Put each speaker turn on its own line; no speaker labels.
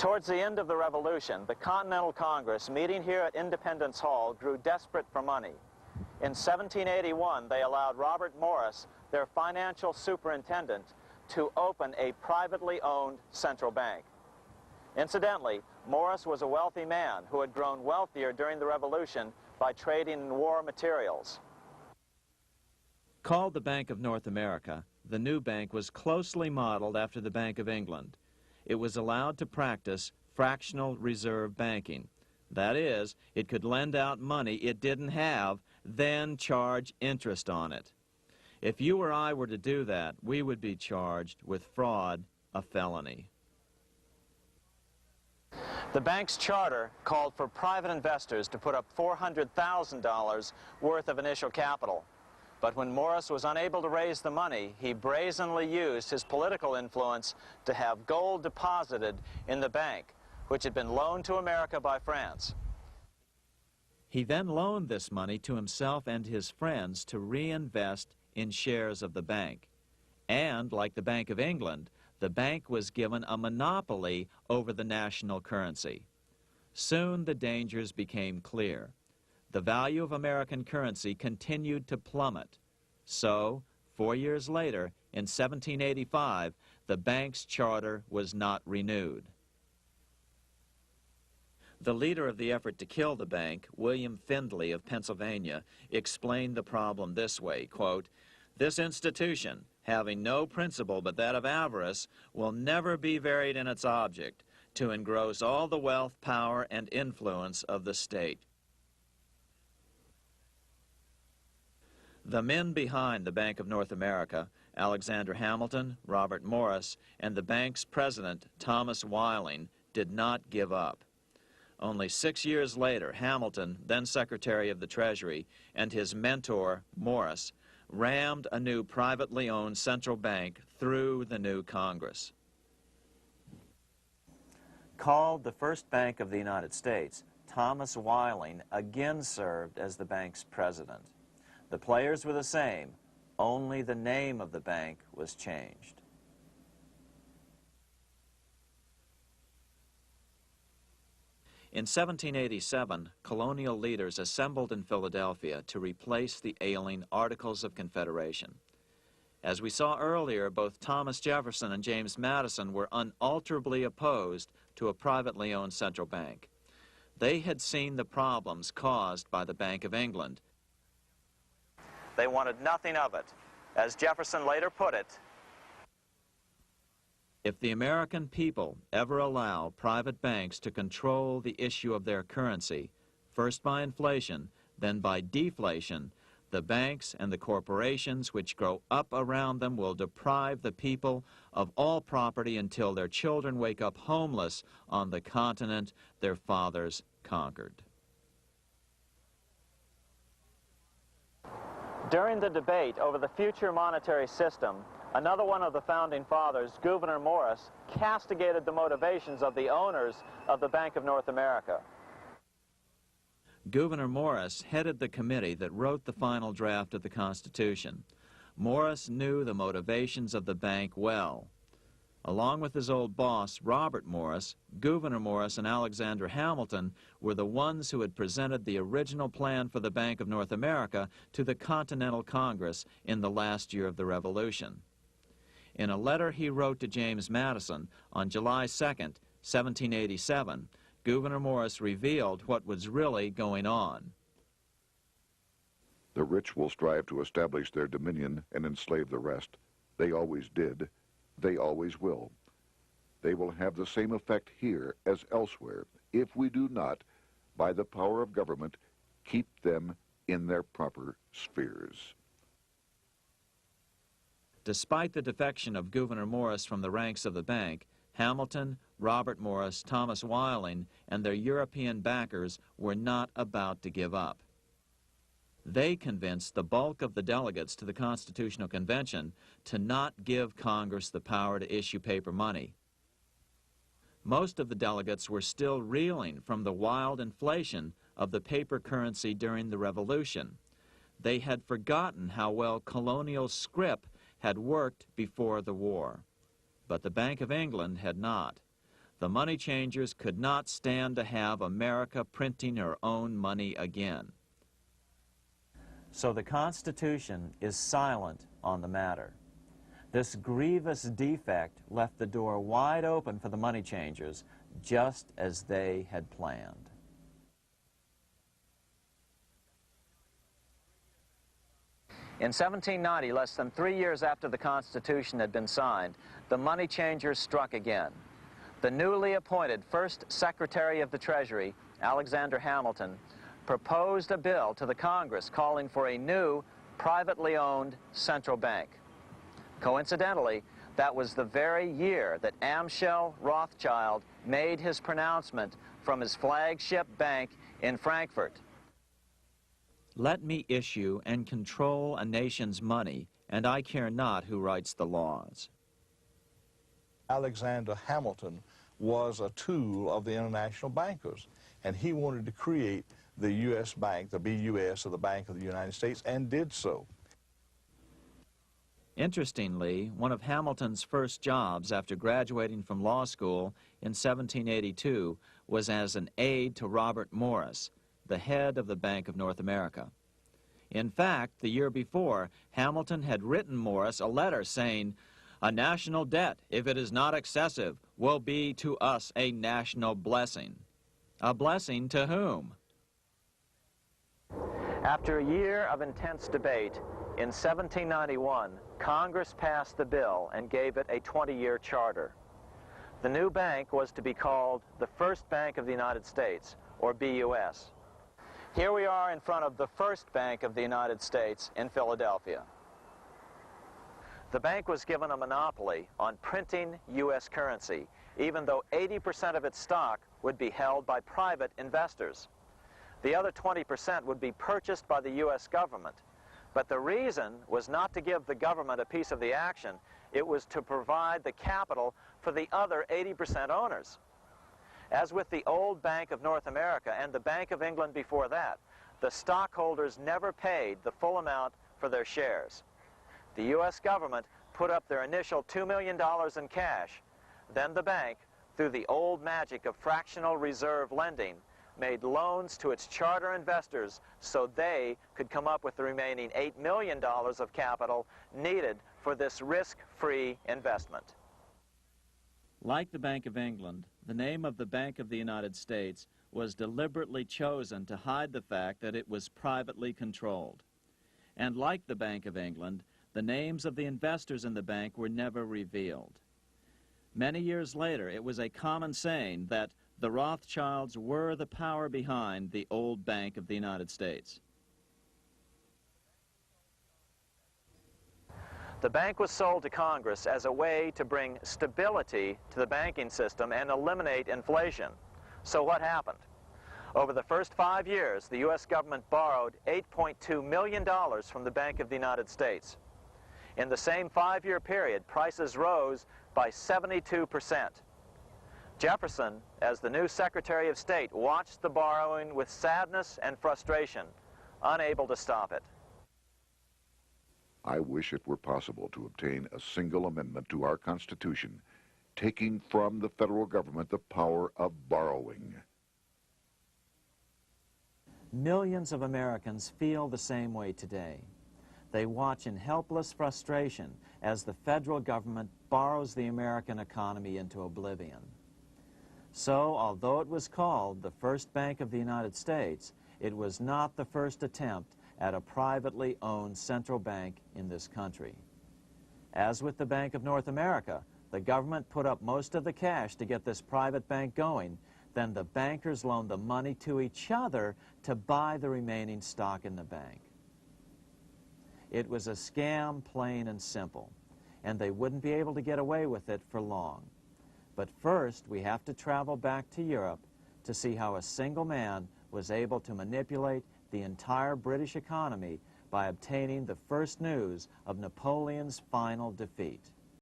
Towards the end of the Revolution, the Continental Congress, meeting here at Independence Hall, grew desperate for money. In 1781, they allowed Robert Morris, their financial superintendent, to open a privately owned central bank. Incidentally, Morris was a wealthy man who had grown wealthier during the Revolution by trading in war materials.
Called the Bank of North America, the new bank was closely modeled after the Bank of England. It was allowed to practice fractional reserve banking. That is, it could lend out money it didn't have, then charge interest on it. If you or I were to do that, we would be charged with fraud, a felony.
The bank's charter called for private investors to put up $400,000 worth of initial capital. But when Morris was unable to raise the money, he brazenly used his political influence to have gold deposited in the bank, which had been loaned to America by France.
He then loaned this money to himself and his friends to reinvest in shares of the bank. And, like the Bank of England, the bank was given a monopoly over the national currency. Soon the dangers became clear. The value of American currency continued to plummet. So, 4 years later, in 1785, the bank's charter was not renewed. The leader of the effort to kill the bank, William Findley of Pennsylvania, explained the problem this way, quote, "This institution, having no principle but that of avarice, will never be varied in its object, to engross all the wealth, power, and influence of the state." The men behind the Bank of North America, Alexander Hamilton, Robert Morris, and the bank's president, Thomas Weiling, did not give up. Only 6 years later, Hamilton, then Secretary of the Treasury, and his mentor, Morris, rammed a new privately owned central bank through the new Congress. Called the first bank of the United States, Thomas Weiling again served as the bank's president. The players were the same, only the name of the bank was changed. In 1787, colonial leaders assembled in Philadelphia to replace the ailing Articles of Confederation. As we saw earlier, both Thomas Jefferson and James Madison were unalterably opposed to a privately owned central bank. They had seen the problems caused by the Bank of England.
They wanted nothing of it. As Jefferson later put it,
"If the American people ever allow private banks to control the issue of their currency, first by inflation, then by deflation, the banks and the corporations which grow up around them will deprive the people of all property until their children wake up homeless on the continent their fathers conquered."
During the debate over the future monetary system, another one of the founding fathers, Gouverneur Morris, castigated the motivations of the owners of the Bank of North America.
Gouverneur Morris headed the committee that wrote the final draft of the Constitution. Morris knew the motivations of the bank well. Along with his old boss, Robert Morris, Gouverneur Morris and Alexander Hamilton were the ones who had presented the original plan for the Bank of North America to the Continental Congress in the last year of the Revolution. In a letter he wrote to James Madison on July 2nd, 1787, Gouverneur Morris revealed what was really going on.
"The rich will strive to establish their dominion and enslave the rest. They always did. They always will. They will have the same effect here as elsewhere if we do not, by the power of government, keep them in their proper spheres."
Despite the defection of Gouverneur Morris from the ranks of the bank, Hamilton, Robert Morris, Thomas Weiling, and their European backers were not about to give up. They convinced the bulk of the delegates to the Constitutional Convention to not give Congress the power to issue paper money. Most of the delegates were still reeling from the wild inflation of the paper currency during the Revolution. They had forgotten how well colonial scrip had worked before the war. But the Bank of England had not. the money changers could not stand to have America printing her own money again. So the Constitution is silent on the matter. This grievous defect left the door wide open for the money changers, just as they had planned.
In 1790, less than 3 years after the Constitution had been signed, the money changers struck again. The newly appointed first Secretary of the Treasury, Alexander Hamilton, proposed a bill to the Congress calling for a new, privately owned central bank. Coincidentally, that was the very year that Amschel Rothschild made his pronouncement from his flagship bank in Frankfurt.
Let me issue and control a nation's money, and I care not who writes the laws.
Alexander Hamilton was a tool of the international bankers, and he wanted to create the U.S. Bank, the BUS, or the Bank of the United States, and did so.
Interestingly, one of Hamilton's first jobs after graduating from law school in 1782 was as an aide to Robert Morris, the head of the Bank of North America. In fact, the year before, Hamilton had written Morris a letter saying, "A national debt, if it is not excessive, will be to us a national blessing." A blessing to whom?
After a year of intense debate, in 1791, Congress passed the bill and gave it a 20-year charter. The new bank was to be called the First Bank of the United States, or BUS. Here we are in front of the First Bank of the United States in Philadelphia. The bank was given a monopoly on printing U.S. currency, even though 80% of its stock would be held by private investors. The other 20% would be purchased by the U.S. government. But the reason was not to give the government a piece of the action. It was to provide the capital for the other 80% owners. As with the old Bank of North America and the Bank of England before that, the stockholders never paid the full amount for their shares. The U.S. government put up their initial $2 million in cash. Then the bank, through the old magic of fractional reserve lending, made loans to its charter investors so they could come up with the remaining $8 million of capital needed for this risk-free investment.
Like the Bank of England, the name of the Bank of the United States was deliberately chosen to hide the fact that it was privately controlled. And like the Bank of England, the names of the investors in the bank were never revealed. Many years later, it was a common saying that the Rothschilds were the power behind the old Bank of the United States.
The bank was sold to Congress as a way to bring stability to the banking system and eliminate inflation. So what happened? Over the first 5 years, the U.S. government borrowed $8.2 million from the Bank of the United States. In the same 5-year period, prices rose by 72%. Jefferson, as the new Secretary of State, watched the borrowing with sadness and frustration, unable to stop it.
I wish it were possible to obtain a single amendment to our Constitution, taking from the federal government the power of borrowing.
Millions of Americans feel the same way today. They watch in helpless frustration as the federal government borrows the American economy into oblivion. So, although it was called the First Bank of the United States, it was not the first attempt at a privately owned central bank in this country. As with the Bank of North America, the government put up most of the cash to get this private bank going, then the bankers loaned the money to each other to buy the remaining stock in the bank. It was a scam, plain and simple, and they wouldn't be able to get away with it for long. But first, we have to travel back to Europe to see how a single man was able to manipulate the entire British economy by obtaining the first news of Napoleon's final defeat.